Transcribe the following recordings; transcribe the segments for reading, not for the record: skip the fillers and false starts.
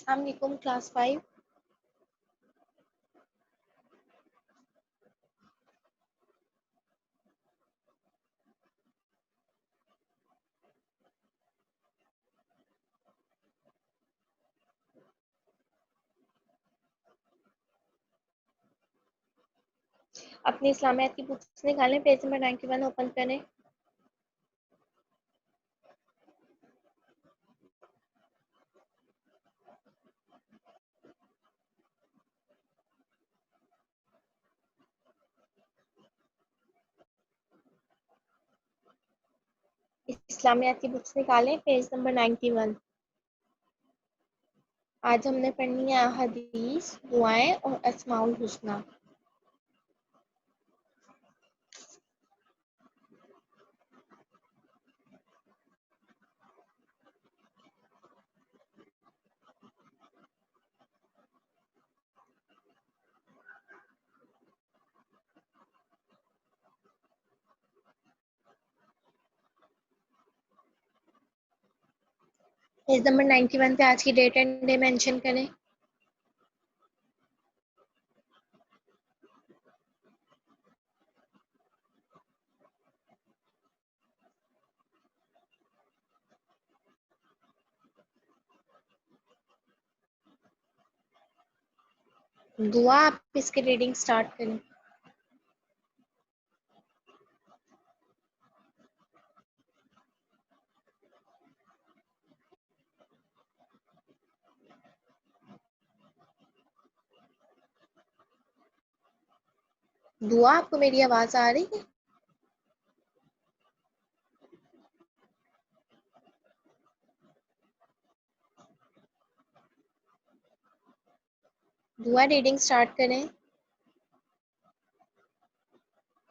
السلام علیکم کلاس 5. اپنی اسلامیات کی بکس نکالیں، پیج نمبر 91 اوپن کریں. اسلامیات کی بکس نکالیں، پیج نمبر 91. آج ہم نے پڑھنی ہے احادیث، دعائیں اور اسماء الحسنی. پیج نمبر 91 پہ آج کی ڈیٹ اینڈ ڈے مینشن کریں. دعا آپ اس کی ریڈنگ سٹارٹ کریں. دعا آپ کو میری آواز آ رہی ہے؟ دعا ریڈنگ سٹارٹ کریں.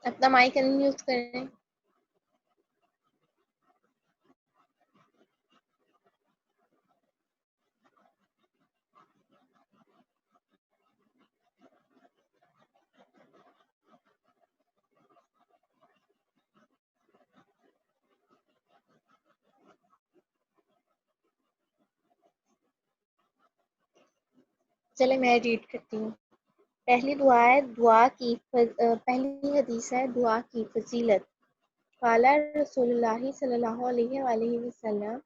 اپنا مائک انمیوٹ کریں. چلے میں ریڈ کرتی ہوں. پہلی دعا ہے پہلی حدیث ہے دعا کی فضیلت. قال رسول اللہ صلی اللہ علیہ وآلہ وسلم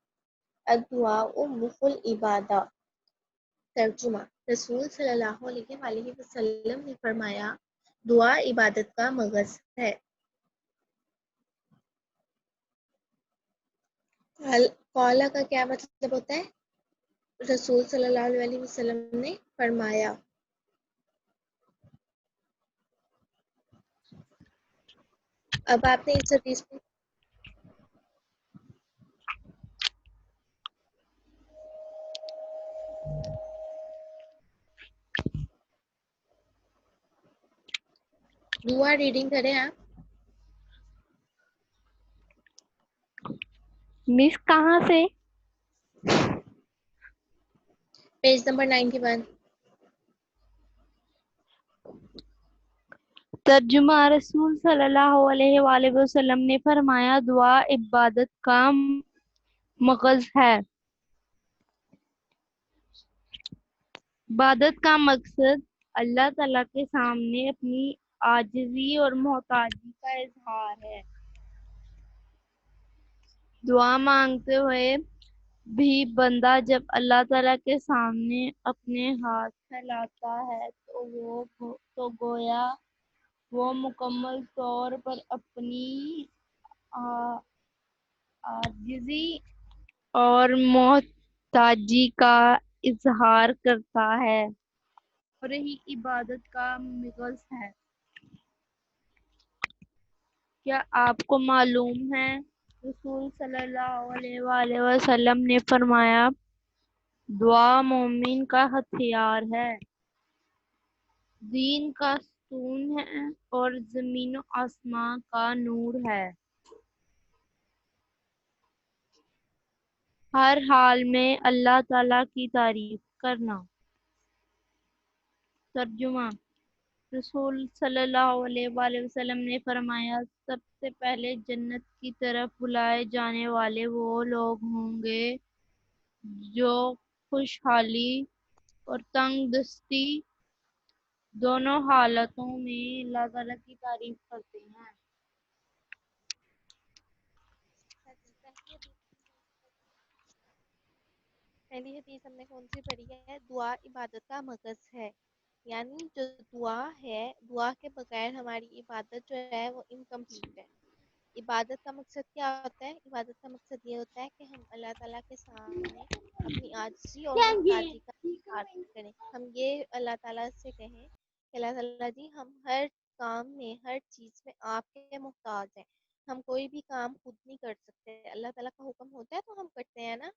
الدعاء مخ العبادہ. ترجمہ: رسول صلی اللہ علیہ وآلہ وسلم نے فرمایا دعا عبادت کا مغز ہے. قال کا کیا مطلب ہوتا ہے؟ رسول صلی اللہ علیہ وسلم نے فرمایا. اب آپ نے اس حدیث میں دعا ریڈنگ کریں آپ. مس کہاں سے؟ Page number 91. ترجمہ: رسول صلی اللہ علیہ وآلہ وسلم نے فرمایا دعا عبادت کا مغز ہے. عبادت کا مقصد اللہ تعالیٰ کے سامنے اپنی عاجزی اور محتاجی کا اظہار ہے. دعا مانگتے ہوئے بھی بندہ جب اللہ تعالیٰ کے سامنے اپنے ہاتھ پھیلاتا ہے تو گویا وہ مکمل طور پر اپنی عاجزی اور محتاجی کا اظہار کرتا ہے اور یہی عبادت کا مغز ہے. کیا آپ کو معلوم ہے رسول صلی اللہ علیہ وآلہ وسلم نے فرمایا دعا مومن کا ہتھیار ہے، دین کا ستون ہے اور زمین و آسمان کا نور ہے. ہر حال میں اللہ تعالیٰ کی تعریف کرنا. ترجمہ: رسول صلی اللہ علیہ وآلہ وسلم نے فرمایا سب سے پہلے جنت کی طرف بلائے جانے والے وہ لوگ ہوں گے جو خوشحالی اور تنگ دستی، دونوں حالتوں میں اللہ تعالیٰ کی تعریف کرتے ہیں۔ پہلی حدیث ہم نے کون سی پڑھی ہے؟ دعا عبادت کا مغز ہے، یعنی جو دعا ہے، دعا کے بغیر ہماری عبادت جو ہے وہ انکمپلیٹ ہے۔ عبادت کا مقصد کیا ہوتا ہے؟ عبادت کا مقصد یہ ہوتا ہے کہ ہم اللہ تعالیٰ کے سامنے اپنی عاجزی اور محتاجی کا اظہار کریں۔ ہم یہ اللہ تعالیٰ سے کہیں کہ اللہ تعالیٰ جی، ہم ہر کام میں، ہر چیز میں آپ کے محتاج ہیں، ہم کوئی بھی کام خود نہیں کر سکتے، اللہ تعالیٰ کا حکم ہوتا ہے تو ہم کرتے ہیں نا۔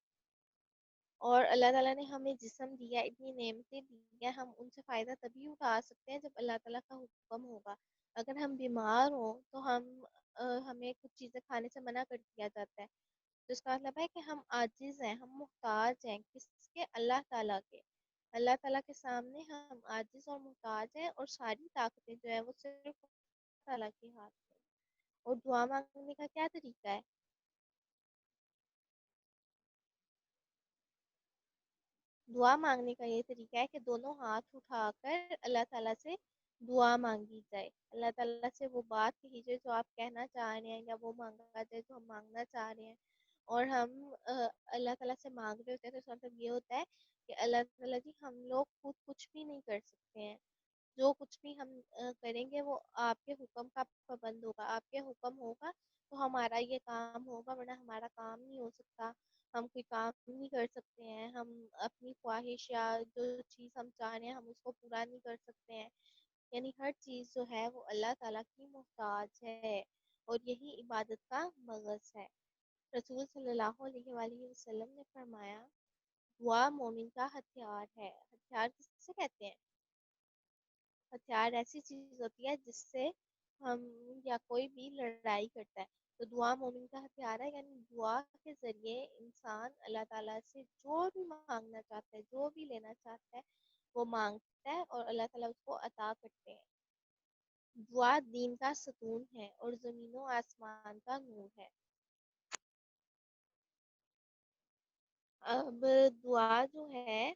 اور اللہ تعالیٰ نے ہمیں جسم دیا، اتنی نعمتیں دی ہیں، ہم ان سے فائدہ تبھی اٹھا سکتے ہیں جب اللہ تعالیٰ کا حکم ہوگا۔ اگر ہم بیمار ہوں تو ہمیں کچھ چیزیں کھانے سے منع کر دیا جاتا ہے، تو اس کا مطلب ہے کہ ہم عاجز ہیں، ہم محتاج ہیں، کس کے؟ اللہ تعالیٰ کے۔ اللہ تعالیٰ کے سامنے ہم عاجز اور محتاج ہیں، اور ساری طاقتیں جو ہے وہ صرف اللہ تعالیٰ کے ہاتھ میں۔ اور دعا مانگنے کا کیا طریقہ ہے؟ دعا مانگنے کا یہ طریقہ ہے کہ دونوں ہاتھ اٹھا کر اللہ تعالیٰ سے دعا مانگی جائے، اللہ تعالیٰ سے وہ بات کہی جائے جو آپ کہنا چاہ رہے ہیں، یا وہ مانگا جائے جو ہم مانگنا چاہ رہے ہیں۔ اور ہم اللہ تعالیٰ سے مانگ رہے ہوتے ہیں تو اس کا مطلب یہ ہوتا ہے کہ اللہ تعالیٰ جی، ہم لوگ خود کچھ بھی نہیں کر سکتے ہیں، جو کچھ بھی ہم کریں گے وہ آپ کے حکم کا پابند ہوگا، آپ کے حکم ہوگا تو ہمارا یہ کام ہوگا، ورنہ ہمارا کام نہیں ہو سکتا، ہم کوئی کام نہیں کر سکتے ہیں، ہم اپنی خواہش یا جو چیز ہم چاہ رہے ہیں ہم اس کو پورا نہیں کر سکتے ہیں۔ یعنی ہر چیز جو ہے وہ اللہ تعالیٰ کی محتاج ہے، اور یہی عبادت کا مغز ہے۔ رسول صلی اللہ علیہ وآلہ وسلم نے فرمایا، دعا مومن کا ہتھیار ہے۔ ہتھیار کس سے کہتے ہیں؟ ہتھیار ایسی چیز ہوتی ہے جس سے ہم یا کوئی بھی لڑائی کرتا ہے، تو دعا مومن کا ہتھیار ہے، یعنی دعا کے ذریعے انسان اللہ تعالیٰ سے جو بھی مانگنا چاہتا ہے، جو بھی لینا چاہتا ہے وہ مانگتا ہے، اور اللہ تعالیٰ اس کو عطا کرتے ہیں۔ دعا دین کا ستون ہے اور زمین و آسمان کا نور ہے۔ اب دعا جو ہے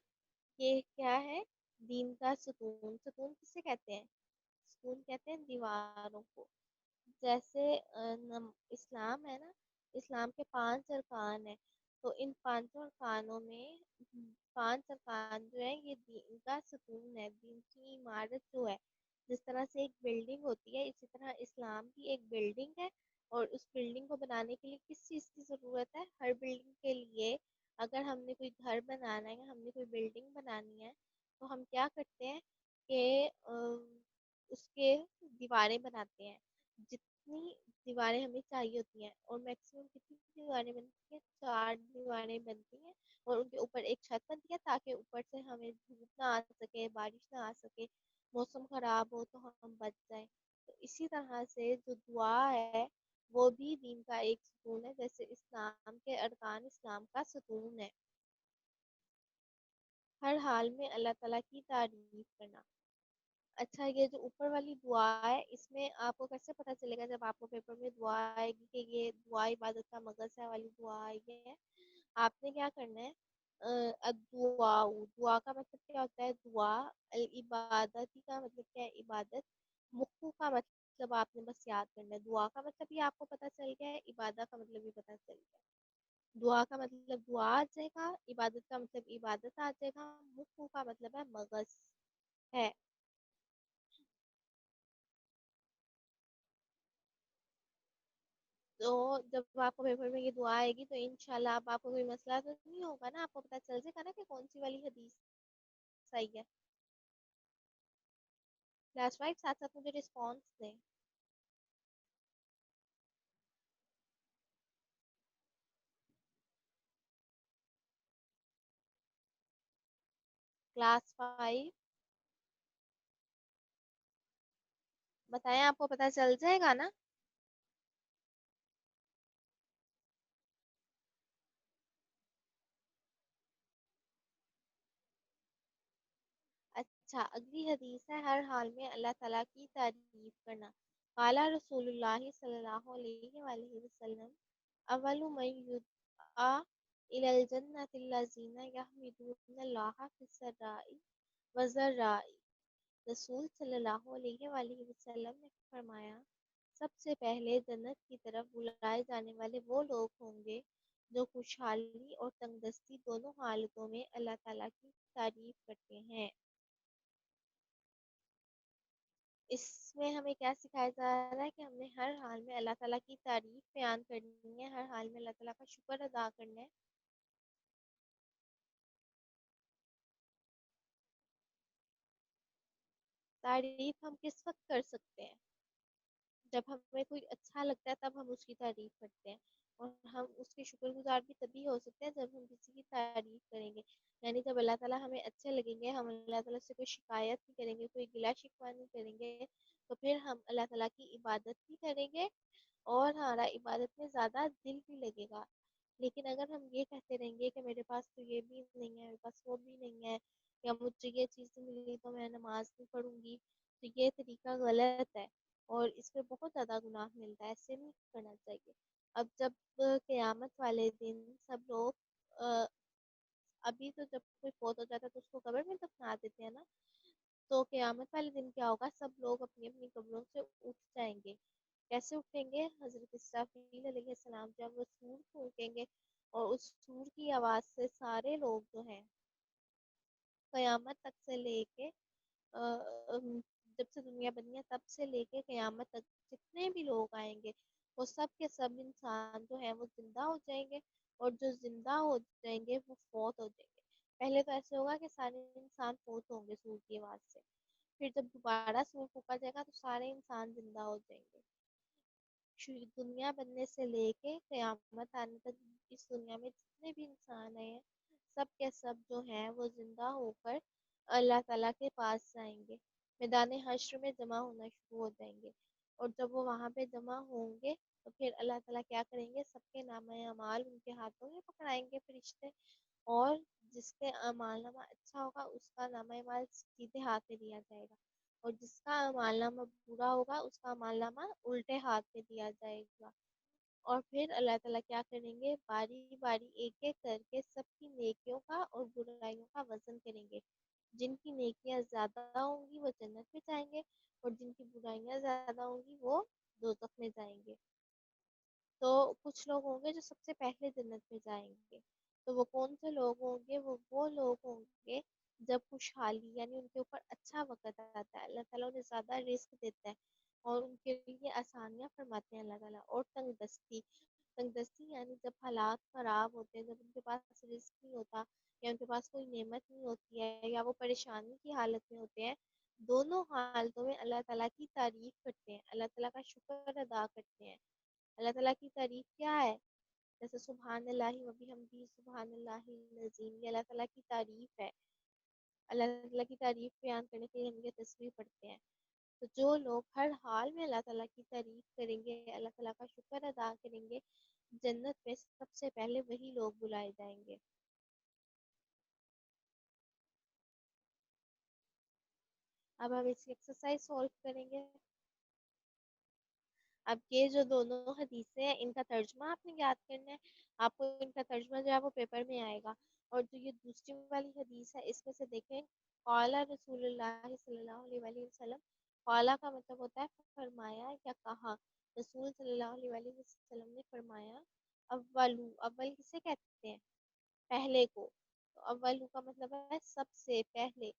یہ کیا ہے؟ دین کا ستون۔ ستون کسے کہتے ہیں؟ ستون کہتے ہیں دیواروں کو۔ جیسے اسلام ہے نا، اسلام کے 5 ارکان ہیں، تو ان 5 ارکانوں میں 5 ارکان جو ہیں یہ دین کا ستون ہے، دین کی عمارت جو ہے۔ جس طرح سے ایک بلڈنگ ہوتی ہے، اسی طرح اسلام بھی ایک بلڈنگ ہے، اور اس بلڈنگ کو بنانے کے لیے کس چیز کی ضرورت ہے؟ ہر بلڈنگ کے لیے اگر ہم نے کوئی گھر بنانا ہے یا ہم نے کوئی بلڈنگ بنانی ہے تو ہم کیا کرتے ہیں کہ اس کے دیواریں بناتے ہیں، جتنی دیواریں ہمیں چاہیے ہوتی ہیں، اور میکسیمم کتنی دیواریں بنتی ہیں؟ 4 دیواریں بنتی ہیں، اور ان کے اوپر ایک چھت بنتی ہے تاکہ اوپر سے ہمیں دھوپ نہ آ سکے، بارش نہ آ سکے، موسم خراب ہو تو ہم بچ جائیں۔ تو اسی طرح سے جو دعا ہے وہ بھی دین کا ایک ستون ہے، جیسے اسلام کے ارکان اسلام کا ستون ہے۔ ہر حال میں اللہ تعالیٰ کی تعریف کرنا۔ اچھا، یہ جو اوپر والی دعا ہے اس میں آپ کو کیسے پتہ چلے گا؟ جب آپ کو پیپر میں دعا آئے گی کہ یہ دعا عبادت کا مغز ہے والی دعا آئی ہے، آپ نے کیا کرنا ہے؟ دعا، دعا کا مطلب کیا ہوتا ہے؟ دعا العبادت کا مطلب کیا ہے؟ عبادت۔ مخو کا مطلب آپ نے بس یاد کرنا ہے، دعا کا مطلب بھی آپ کو پتہ چل گیا ہے، عبادت کا مطلب بھی پتہ چل گیا ہے۔ دعا کا مطلب دعا آ جائے گا، عبادت کا مطلب عبادت آ جائے گا، مخو کا مطلب ہے مغز ہے۔ تو جب آپ کو پیپر میں یہ دعا آئے گی تو انشاءاللہ اب آپ کو کوئی مسئلہ تو نہیں ہوگا نا، آپ کو پتہ چل جائے گا نا کہ کون سی والی حدیث صحیح ہے۔ کلاس 5 ساتھ ساتھ مجھے رسپانس دیں۔ کلاس 5 بتائیں، آپ کو پتہ چل جائے گا نا؟ اچھا، اگلی حدیث ہے ہر حال میں اللہ تعالیٰ کی تعریف کرنا۔ قال رسول اللہ صلی اللہ علیہ وآلہ وسلم، اول من یدعا إلى الجنة الذين يحمدون الله في السراء والضراء۔ رسول صلی اللہ علیہ وآلہ وسلم نے فرمایا سب سے پہلے جنت کی طرف بلائے جانے والے وہ لوگ ہوں گے جو خوشحالی اور تنگ دستی دونوں حالتوں میں اللہ تعالیٰ کی تعریف کرتے ہیں۔ اس میں ہمیں کیا سکھایا جا رہا ہے کہ ہم نے ہر حال میں اللہ تعالیٰ کی تعریف بیان کرنی ہے، ہر حال میں اللہ تعالیٰ کا شکر ادا کرنا ہے۔ تعریف ہم کس وقت کر سکتے ہیں؟ جب ہمیں کوئی اچھا لگتا ہے تب ہم اس کی تعریف کرتے ہیں، اور ہم اس کے شکر گزار بھی تبھی ہو سکتے ہیں جب ہم کسی کی تعریف کریں گے۔ یعنی جب اللہ تعالیٰ ہمیں اچھے لگیں گے، ہم اللہ تعالیٰ سے کوئی شکایت نہیں کریں گے، کوئی گلا شکوہ نہیں کریں گے، تو پھر ہم اللہ تعالیٰ کی عبادت بھی کریں گے اور ہمارا عبادت میں زیادہ دل بھی لگے گا۔ لیکن اگر ہم یہ کہتے رہیں گے کہ میرے پاس تو یہ بھی نہیں ہے، میرے پاس وہ بھی نہیں ہے، یا مجھے یہ چیز نہیں ملی تو میں نماز نہیں پڑھوں گی، تو یہ طریقہ غلط ہے اور اس میں بہت زیادہ گناہ ملتا ہے، ایسے نہیں کرنا چاہیے۔ اب جب قیامت والے دن سب لوگ ابھی تو جب کوئی فوت ہو جاتا ہے تو اس کو قبر میں دفنا دیتے ہیں نا، تو قیامت والے دن کیا ہوگا، سب لوگ اپنی اپنی قبروں سے اٹھ جائیں گے۔ کیسے اٹھیں گے؟ حضرت اسرافیل علیہ السلام جب وہ سور پھونکیں گے اور اس سور کی آواز سے سارے لوگ جو ہیں قیامت تک سے لے کے جب سے دنیا بنی ہے تب سے لے کے قیامت تک جتنے بھی لوگ آئیں گے وہ سب کے سب انسان جو ہیں وہ زندہ ہو جائیں گے، اور جو زندہ ہو جائیں گے وہ فوت ہو جائیں گے۔ پہلے تو ایسے ہوگا کہ سارے انسان فوت ہوں گے سور کی آواز سے، پھر جب دوبارہ سور پھونکا جائے گا تو سارے انسان زندہ ہو جائیں گے۔ دنیا بننے سے لے کے قیامت آنے تک اس دنیا میں جتنے بھی انسان ہیں سب کے سب جو ہیں وہ زندہ ہو کر اللہ تعالیٰ کے پاس جائیں گے، میدان حشر میں جمع ہونا شروع ہو جائیں گے، اور جب وہ وہاں پہ جمع ہوں گے تو پھر اللہ تعالیٰ کیا کریں گے، سب کے نامہ اعمال ان کے ہاتھوں میں پکڑائیں گے فرشتے، اور جس کے اعمال نامہ اچھا ہوگا اس کا نامہ اعمال سیدھے ہاتھ میں دیا جائے گا، اور جس کا اعمال نامہ برا ہوگا اس کا اعمال نامہ الٹے ہاتھ میں دیا جائے گا۔ اور پھر اللہ تعالیٰ کیا کریں گے، باری باری ایک ایک کر کے سب کی نیکیوں کا اور برائیوں کا وزن کریں گے۔ جن کی نیکیاں زیادہ ہوں گی وہ جنت میں جائیں گے، اور جن کی برائیاں زیادہ ہوں گی وہ دوزخ میں جائیں گے۔ تو کچھ لوگ ہوں گے جو سب سے پہلے جنت میں جائیں گے، تو وہ کون سے لوگ ہوں گے، وہ لوگ ہوں گے جب خوشحالی یعنی ان کے اوپر اچھا وقت آتا ہے، اللہ تعالیٰ انہیں زیادہ رزق دیتا ہے اور ان کے لیے آسانیاں فرماتے ہیں اللہ تعالیٰ۔ اور تنگ دستی، تنگ دستی یعنی جب حالات خراب ہوتے ہیں، جب ان کے پاس رزق نہیں ہوتا یا ان کے پاس کوئی نعمت نہیں ہوتی ہے یا وہ پریشانی کی حالت میں ہوتے ہیں، دونوں حالتوں میں اللہ تعالیٰ کی تعریف کرتے ہیں، اللہ تعالیٰ کا شکر ادا کرتے ہیں۔ اللہ تعالیٰ کی تعریف کیا ہے؟ جیسے سبحان اللہ و بحمدہ سبحان اللہ العظیم، یہ اللہ تعالیٰ کی تعریف ہے۔ اللہ تعالیٰ کی تعریف بیان کرنے کے لیے ہم یہ تسبیح پڑھتے ہیں۔ تو جو لوگ ہر حال میں اللہ تعالیٰ کی تعریف کریں گے، اللہ تعالیٰ کا شکر ادا کریں گے، جنت میں سب سے پہلے وہی لوگ بلائے جائیں گے۔ اب ہم اس کی ایکسرسائز سولو کریں گے۔ اب یہ جو دونوں حدیثیں ہیں ان کا ترجمہ آپ نے یاد کرنا ہے، آپ کو ان کا ترجمہ جو ہے وہ پیپر میں آئے گا۔ اور جو یہ دوسری والی حدیث ہے اس میں سے دیکھیں، قال رسول اللہ صلی اللہ علیہ وآلہ وسلم، قالا کا مطلب ہوتا ہے فرمایا یا کہا، رسول صلی اللہ علیہ وآلہ وسلم نے فرمایا، اولو، اول کسے کہتے ہیں؟ پہلے کو، تو اولو کا مطلب ہے سب سے پہلے،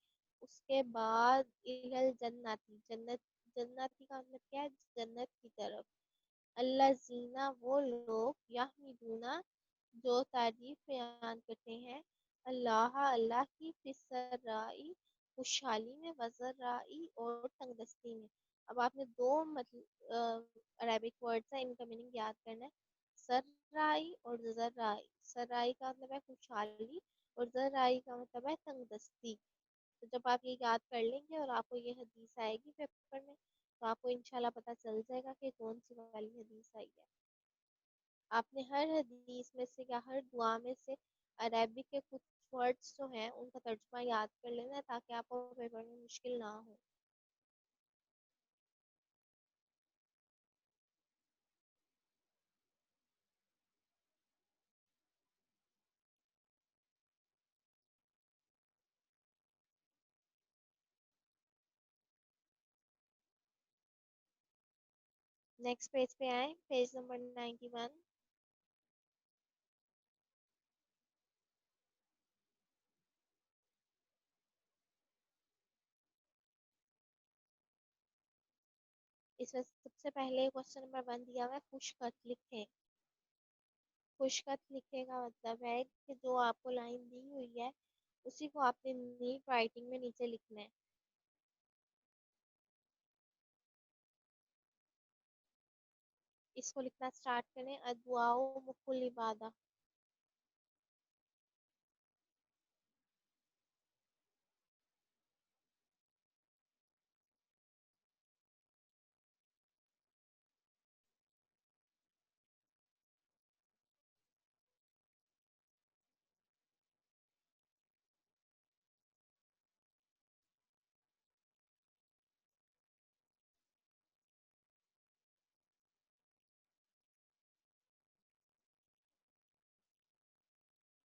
اس کے بعد الجنتی، جنت، جنتی کا مطلب کیا ہے؟ جنت کی طرف، اللہ زینا، وہ لوگ، یحمدونا، جو تعریف بیان کرتے ہیں، اللہ، اللہ کی، فسرائی، خوشحالی میں، وزرائی، اور تنگ دستی میں۔ اب آپ نے دو عربک ورڈس ہیں، ان کا میننگ یاد کرنا ہے، سرائی اور ذرائی۔ سرائی کا مطلب ہے خوشحالی اور ذرائی کا مطلب ہے تنگ دستی۔ تو جب آپ یہ یاد کر لیں گے اور آپ کو یہ حدیث آئے گی پیپر میں تو آپ کو انشاءاللہ پتہ چل جائے گا کہ کون سی والی حدیث آئی ہے۔ آپ نے ہر حدیث میں سے یا ہر دعا میں سے عربک کے کچھ ورڈس جو ہیں ان کا ترجمہ یاد کر لینا ہے تاکہ آپ کو پیپر میں مشکل نہ ہو۔ نیکسٹ پیج پہ آئیں, پیج نمبر 91. اس میں سب سے پہلے کوشچن نمبر 1 دیا ہوا ہے خوش خط لکھیں. خوش خط لکھنے کا مطلب ہے کہ جو آپ کو لائن دی ہوئی ہے اسی کو آپ نے نیٹ رائٹنگ میں نیچے لکھنا ہے. اس کو لکھنا سٹارٹ کریں. ادعاء مخ العبادہ.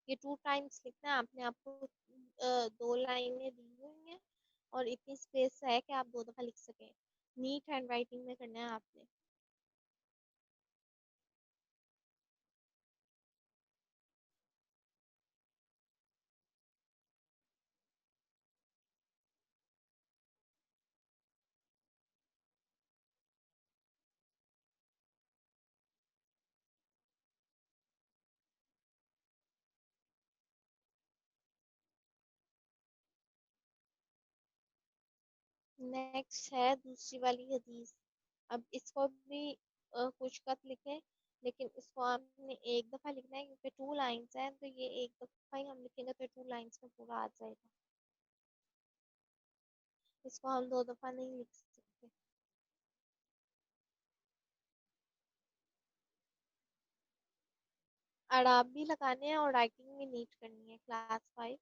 یہ 2 ٹائمس لکھنا ہے. آپ نے آپ کو 2 لائنیں دی ہوئی ہیں اور اتنی اسپیس ہے کہ آپ 2 دفعہ لکھ سکیں. نیٹ ہینڈ رائٹنگ میں کرنا ہے آپ نے. نیکسٹ ہے دوسری والی حدیث. اب اس کو بھی خوش خط لکھیں, لیکن اس کو آپ نے ایک دفعہ لکھنا ہے کیونکہ 2 لائنس ہیں, تو یہ ایک دفعہ ہی ہم لکھیں گے تو 2 لائنس میں پورا آ جائے گا. اس کو ہم 2 دفعہ نہیں لکھ سکتے. اعراب بھی لگانے ہیں اور رائٹنگ بھی نیٹ کرنی ہے. کلاس 5.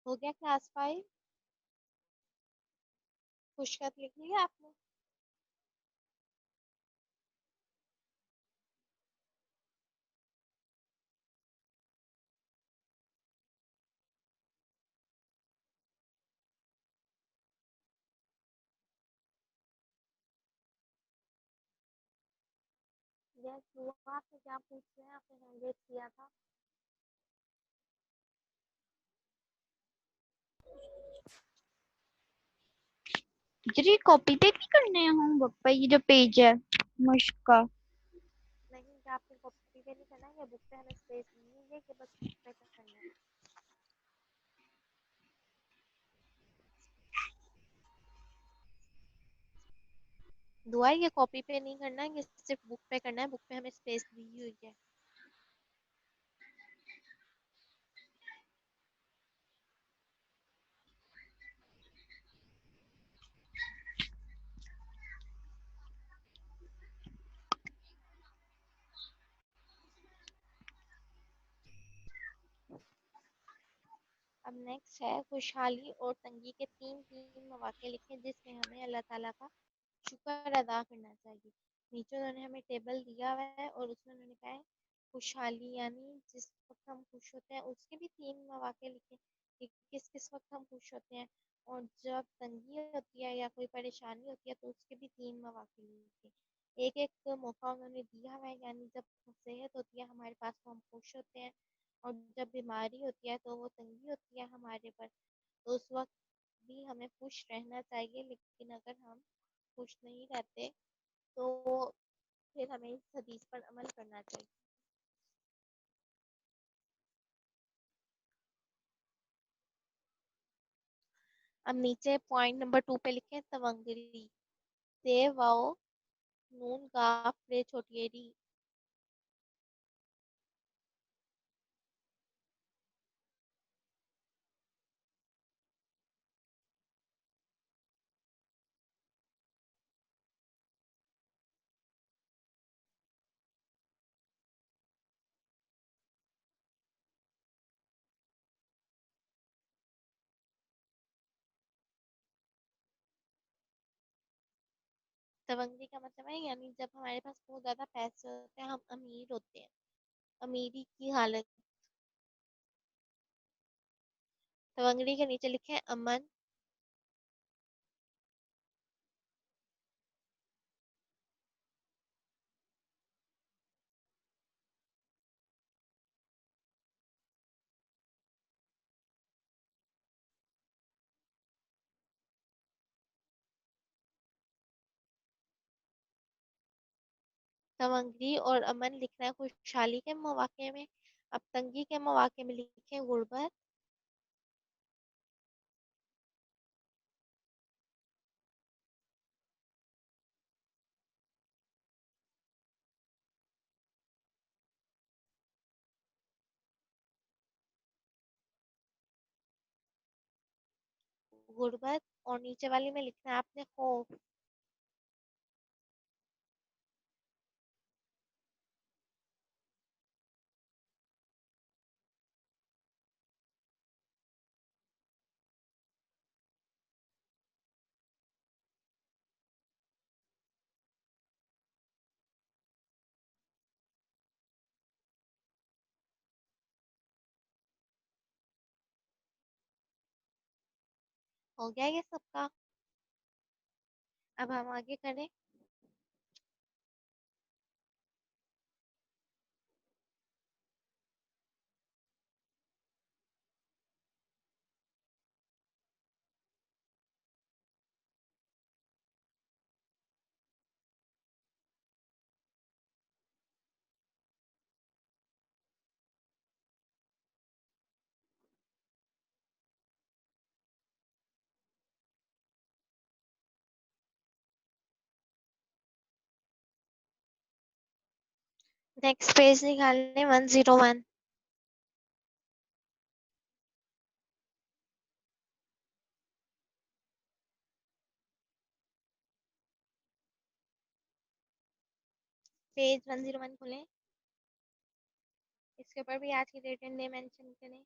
ہو گیا کلاس 5. خوش خط لکھ لیا آپ نے. یس وہ آپ سے کیا پوچھ رہے ہیں, آپ نے ہینڈ ریز کیا تھا. جی کاپی پہ نہیں کرنے ہیں ہوم ورک پہ, یہ جو پیج ہے مشق کا. نہیں کہ آپ نے کاپی پہ نہیں کرنا ہے, یہ بک پہ ہمیں اسپیس نہیں ہے کہ بس بک پہ کرنا ہے. دعا یہ کاپی پہ نہیں کرنا ہے, یہ صرف بک پہ کرنا ہے. بک پہ ہمیں اسپیس دی ہوئی ہے. اب نیکسٹ ہے خوشحالی اور تنگی کے 3 مواقع لکھیں جس میں ہمیں اللہ تعالیٰ کا شکر ادا کرنا چاہیے. نیچے انہوں نے ہمیں ٹیبل دیا ہوا ہے اور اس میں انہوں نے کہا ہے خوشحالی یعنی جس وقت ہم خوش ہوتے ہیں اس کے بھی 3 مواقع لکھیں کہ کس وقت ہم خوش ہوتے ہیں, اور جب تنگی ہوتی ہے یا کوئی پریشانی ہوتی ہے تو اس کے بھی 3 مواقع لکھیں. ایک ایک موقع انہوں نے دیا ہوا ہے, یعنی جب صحت ہوتی ہے ہمارے پاس تو ہم خوش ہوتے ہیں, اور جب بیماری ہوتی ہے تو وہ تنگی ہوتی ہے ہمارے پر, تو اس وقت بھی ہمیں خوش رہنا چاہیے. لیکن اگر ہم خوش نہیں رہتے تو پھر ہمیں اس حدیث پر عمل کرنا چاہیے. اب نیچے پوائنٹ نمبر 2 پہ لکھیں تونگری، تے واؤ نون کاف رے چھوٹی ری. تونگری کا مطلب ہے یعنی جب ہمارے پاس بہت زیادہ پیسے ہوتے ہیں، ہم امیر ہوتے ہیں، امیری کی حالت. تونگری کے نیچے لکھیں امن. تونگری اور امن لکھنا ہے خوشحالی کے مواقع میں. اب تنگی کے مواقع میں لکھیں غربت. غربت اور نیچے والی میں لکھنا ہے آپ نے خوف. ہو گیا یہ سب کا؟ اب ہم آگے کریں. نیکسٹ پیج نکالنے 101. پیج 101 کھولیں. اس کے اوپر بھی آج کی ڈیٹ اینڈ ڈے مینشن کریں.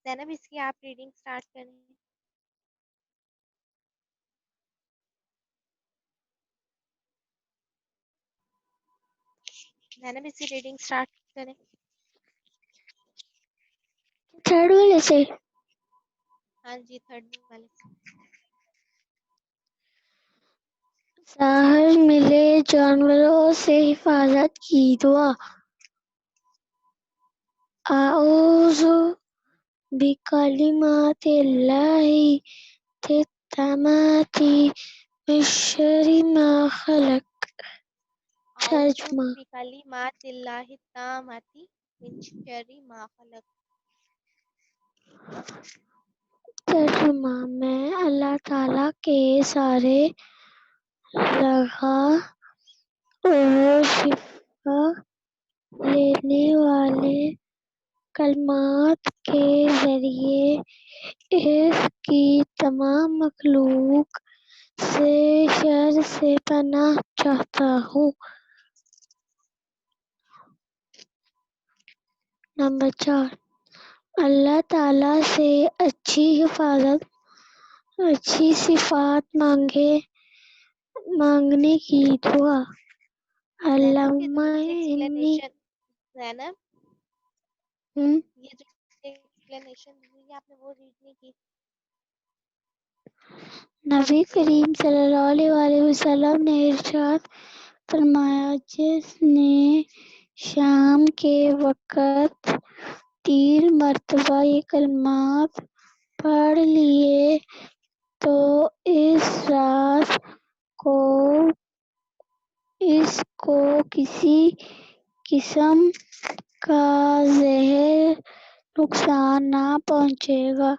زینب اس کی آپ ریڈنگ سٹارٹ کریں. زینب اس کی ریڈنگ سٹارٹ کریں. تھرڈ والے سے ہاں جی تھرڈ والے سے. ظاہر ملے جانوروں سے حفاظت کی دعا. اعوذ بکلمات اللہ التامات من شر ما خلق. اعوذ ترجمہ بکلمات اللہ التامات من شر ما خلق. ترجمہ میں اللہ تعالیٰ کے سارے لگا اور شفا لینے والے کلمات کے ذریعے اس کی تمام مخلوق سے شر سے پناہ چاہتا ہوں. نمبر 4 اللہ تعالیٰ سے اچھی حفاظت اچھی صفات مانگنے کی دعا۔ زینب یہ اللہم جو مجھے انی ایکسپلینیشن زینب یہ جو ایکسپلینیشن دی ہے آپ نے وہ ریڈ نہیں کی؟ نبی کریم صلی اللہ علیہ وسلم نے ارشاد فرمایا، جس نے شام کے وقت 3 مرتبہ یہ کلمات پڑھ لیے تو اس کو کسی قسم کا زہر نقصان نہ پہنچے گا۔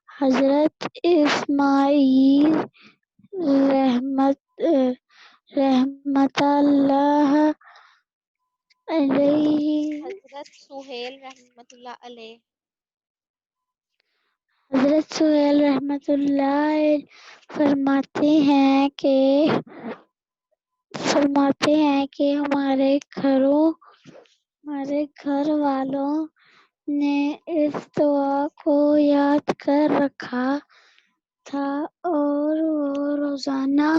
حضرت اسماعیل رحمت اللہ علیہ حضرت سہیل رحمۃ اللہ علیہ حضرت سہیل رحمت اللہ فرماتے ہیں کہ ہمارے گھر والوں نے اس دعا کو یاد کر رکھا تھا اور وہ روزانہ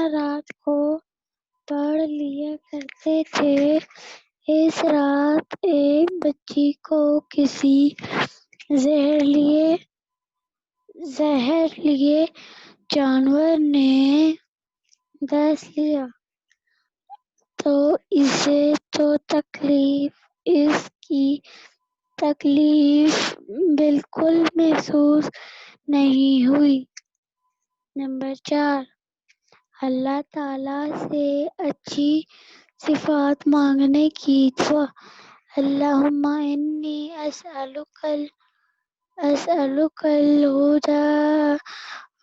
رات کو پڑھ لیا کرتے تھے۔ اس رات ایک بچی کو کسی زہریلے جانور نے ڈس لیا تو اسے اس کی تکلیف بالکل محسوس نہیں ہوئی۔ نمبر 4، اللہ تعالیٰ سے اچھی صفات مانگنے کی دعا۔ اللہم انی اسألک الہدی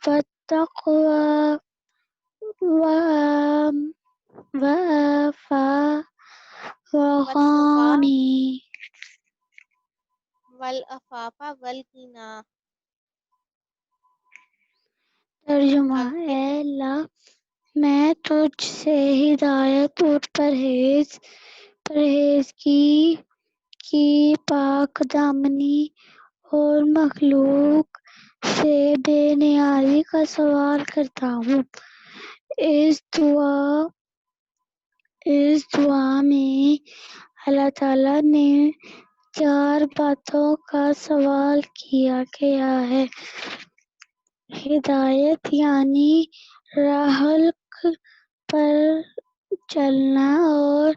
والتقوی والتقا والغنی۔ والعفاف والغنی۔ ترجمہ: آگے اے اللہ، میں تجھ سے ہدایت اور پرہیز کی پاک دامنی اور مخلوق سے بے نیازی کا سوال کرتا ہوں۔ اس دعا میں اللہ تعالیٰ نے 4 باتوں کا سوال کیا گیا ہے: ہدایت یعنی راہ حق پر چلنا اور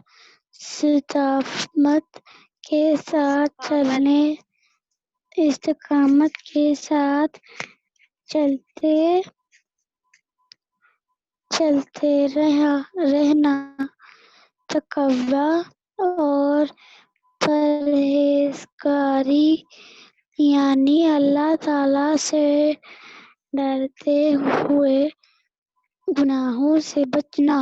استقامت کے ساتھ چلتے رہنا، تقوی اور پرہیزگاری یعنی اللہ تعالیٰ سے ڈرتے ہوئے گناہوں سے بچنا۔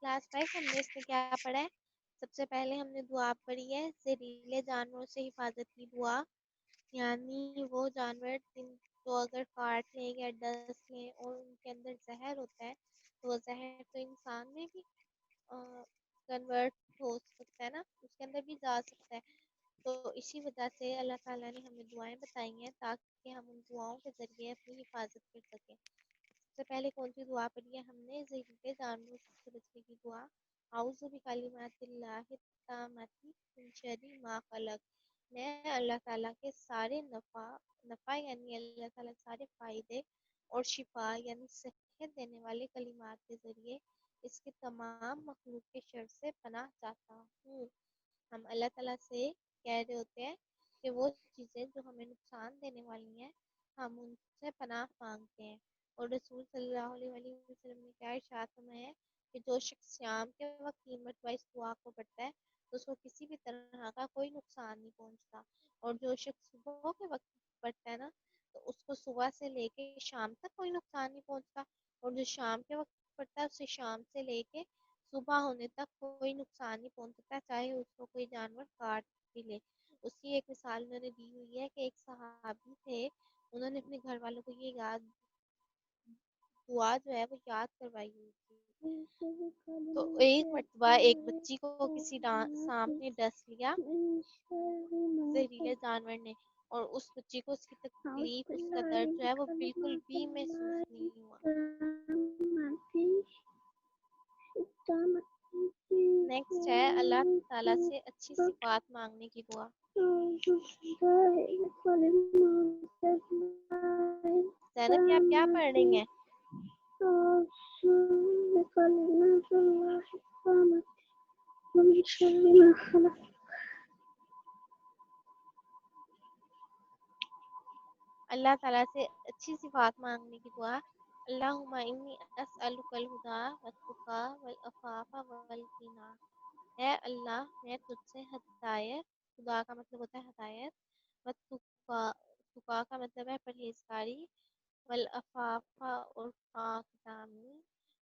کلاس 5 ہم نے اس میں کیا پڑھا ہے؟ سب سے پہلے ہم نے دعا پڑھی ہے زہریلے جانوروں سے حفاظت کی دعا، یعنی وہ جانور جن کو اگر کاٹ لیں یا ڈس لیں اور ان کے اندر زہر ہوتا ہے تو وہ زہر تو انسان میں بھی کنورٹ ہو سکتا ہے نا، اس کے اندر بھی جا سکتا ہے۔ تو اسی وجہ سے اللہ تعالیٰ نے ہمیں دعائیں بتائی ہیں تاکہ ہم ان دعاؤں کے ذریعے اپنی حفاظت کر سکیں۔ سب سے پہلے کون سی دعا پڑھی ہے ہم نے؟ زہریلے جانوروں سے بچنے کی دعا، اعوذ بکلمات اللہ التامات من شر ما خلق۔ میں اللہ تعالیٰ کے سارے نفع یعنی اللہ تعالیٰ کے سارے فائدے اور شفا یعنی صحت دینے والے کلمات کے ذریعے اس کے تمام مخلوق کے شر سے پناہ چاہتا ہوں۔ ہم اللہ تعالیٰ سے کہہ رہے ہوتے ہیں کہ وہ چیزیں جو ہمیں نقصان دینے والی ہیں ہم ان سے پناہ مانگتے ہیں، اور رسول صلی اللہ علیہ وسلم نے کیا ارشاد فرمایا ہے کہ جو شخص شام کے وقت 3 مرتبہ اس دعا کو پڑھتا ہے تو اس کو کسی بھی طرح کا کوئی نقصان نہیں پہنچتا، اور جو شخص صبح کے وقت پڑھتا ہے نا تو اس کو صبح سے لے کے شام تک کوئی نقصان نہیں پہنچتا، اور جو شام کے وقت پڑھتا ہے اسے شام سے لے کے صبح ہونے تک کوئی نقصان نہیں پہنچتا، چاہے اس کو کوئی جانور کاٹ بھی لے۔ اس کی ایک مثال انہوں نے دی ہوئی ہے کہ ایک صحابی تھے، انہوں نے اپنے گھر والوں کو یہ یاد دعا جو ہے وہ یاد کروائی ہوئی تھی۔ تو ایک مرتبہ ایک بچی کو کسی سانپ نے ڈس لیا، زہریلے جانور نے، اور اس بچی کو اس کی تکلیف، اس کا درد جو ہے وہ بالکل بھی محسوس نہیں ہوا۔ نیکسٹ ہے اللہ تعالیٰ سے اچھی صفات مانگنے کی دعا۔ زینب یہ آپ کیا پڑھ رہی ہیں؟ اللہ تعالیٰ سے اچھی صفات مانگنے کی دعا۔ اللہم انی اسألک الہدی والتقی والعفاف والغنی۔ اے اللہ میں تجھ سے ہدایت، خدا کا مطلب ہوتا ہے ہدایت، والتقی، تقی کا مطلب ہے پرہیزگاری، والعفاف اور پاک دامنی،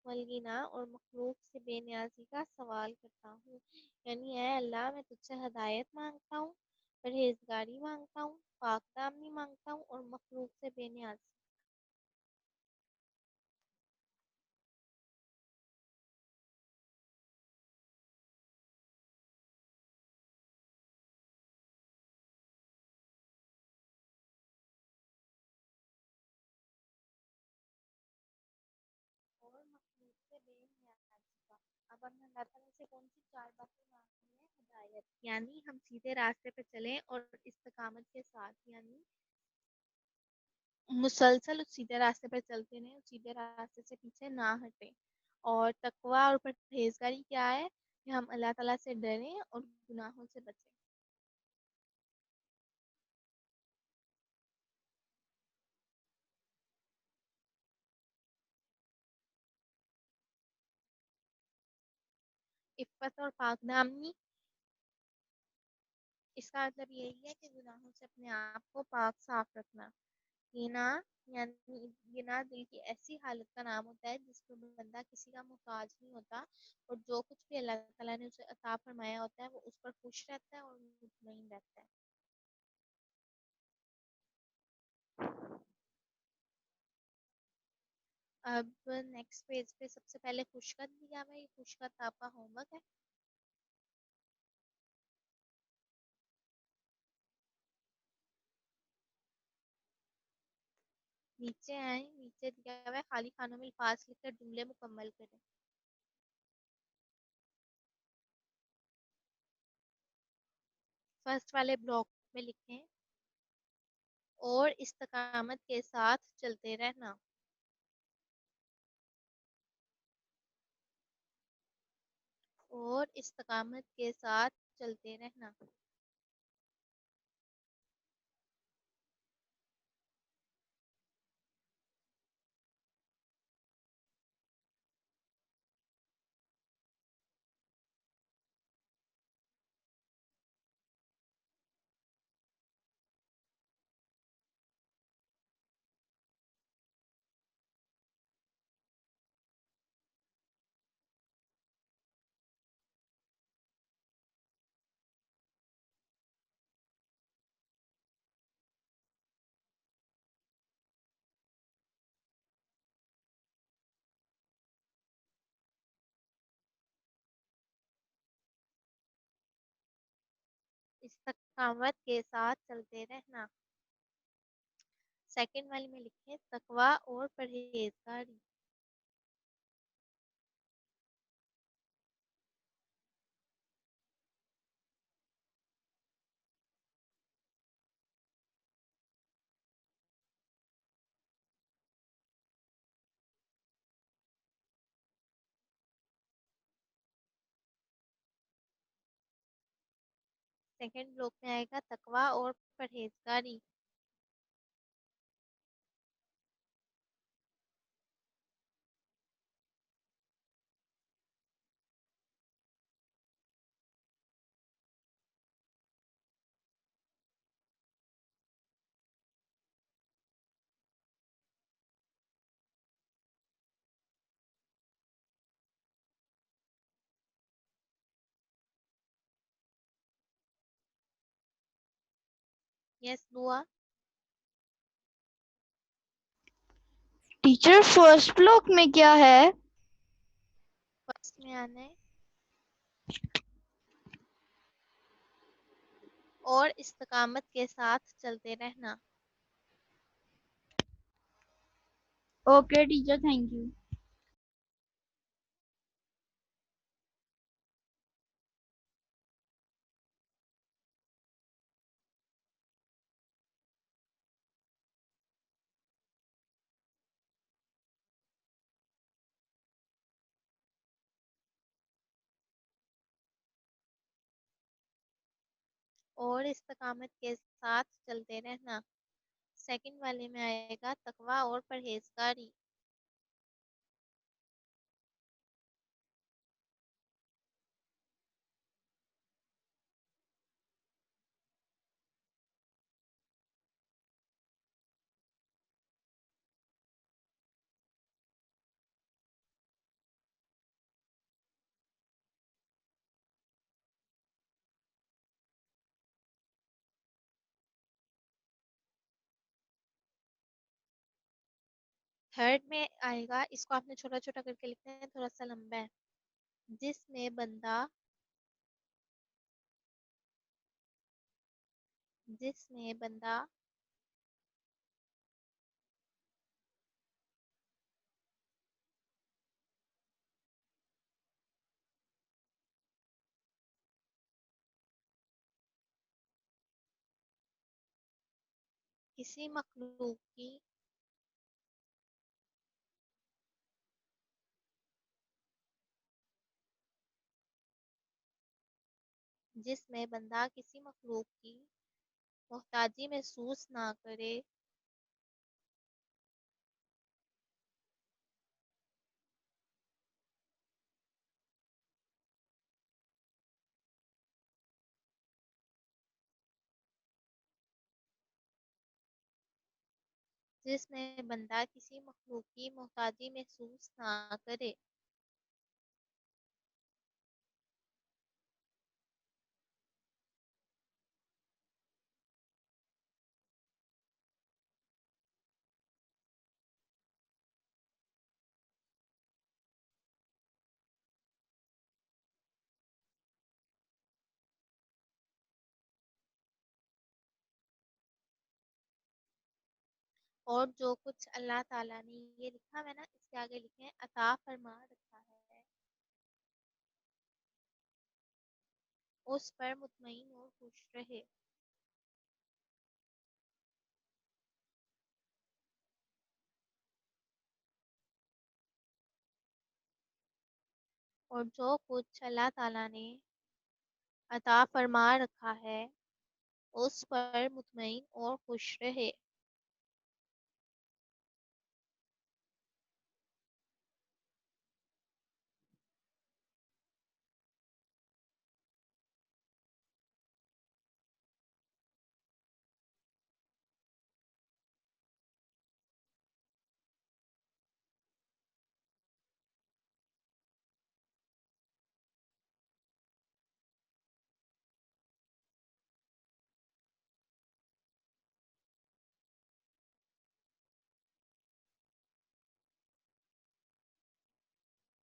والغنی اور مخلوق سے بے نیازی کا سوال کرتا ہوں۔ یعنی اے اللہ میں تجھ سے ہدایت مانگتا ہوں، پرہیزگاری مانگتا ہوں، پاک دامنی مانگتا ہوں، اور مخلوق سے بے نیازی۔ اور مخلوق سے بے نیازی کا۔ اب ہم اللہ تعالیٰ سے کون سی چار باتیں مانگنی ہیں؟ ہدایت، یعنی ہم سیدھے راستے پہ چلیں اور استقامت کے ساتھ، یعنی مسلسل اس سیدھے راستے پر چلتے رہیں، اس سیدھے راستے سے پیچھے نہ ہٹیں۔ اور تقوی اور پرہیزگاری کیا ہے؟ کہ ہم اللہ تعالیٰ سے ڈریں اور گناہوں سے بچیں۔ عفت اور پاک دامنی، اس کا مطلب یہی ہے کہ گناہوں سے اپنے آپ کو پاک صاف رکھنا۔ گنا، یعنی گنا دل کی ایسی حالت کا نام ہوتا ہے جس میں بندہ کسی کا محتاج نہیں ہوتا، اور جو کچھ بھی اللہ تعالیٰ نے اسے عطا فرمایا ہوتا ہے وہ اس پر خوش رہتا ہے اور مطمئن رہتا ہے۔ اب نیکسٹ پیج پہ سب سے پہلے خوشخط دیا ہوا ہے، یہ خوشخط آپ کا ہوم ورک ہے۔ نیچے آئیں، نیچے دیا ہوا ہے خالی خانوں میں الفاظ لکھ کر جملے مکمل کریں۔ فرسٹ والے بلاک میں لکھیں اور استقامت کے ساتھ چلتے رہنا۔ اور استقامت کے ساتھ چلتے رہنا۔ استقامت کے ساتھ چلتے رہنا۔ سیکنڈ والی میں لکھیں تقوی اور پرہیزگاری۔ سیکنڈ بلاک میں آئے گا تقوی اور پرہیزگاری۔ یس دعا۔ ٹیچر فرسٹ بلاک میں کیا ہے؟ فرسٹ میں آنا ہے اور استقامت کے ساتھ چلتے رہنا. Okay teacher, thank you. اور استقامت کے ساتھ چلتے رہنا. سیکنڈ والے میں آئے گا تقوی اور پرہیزگاری. تھرڈ میں آئے گا، اس کو آپ نے چھوٹا چھوٹا کر کے لکھنا ہے، تھوڑا سا لمبا ہے. جس میں بندہ کسی مخلوق کی محتاجی محسوس نہ کرے، جس میں بندہ کسی مخلوق کی محتاجی محسوس نہ کرے. اور جو کچھ اللہ تعالیٰ نے یہ لکھا ہے نا، اس کے آگے لکھیں عطا فرما رکھا ہے، اس پر مطمئن اور خوش رہے. اور جو کچھ اللہ تعالیٰ نے عطا فرما رکھا ہے، اس پر مطمئن اور خوش رہے.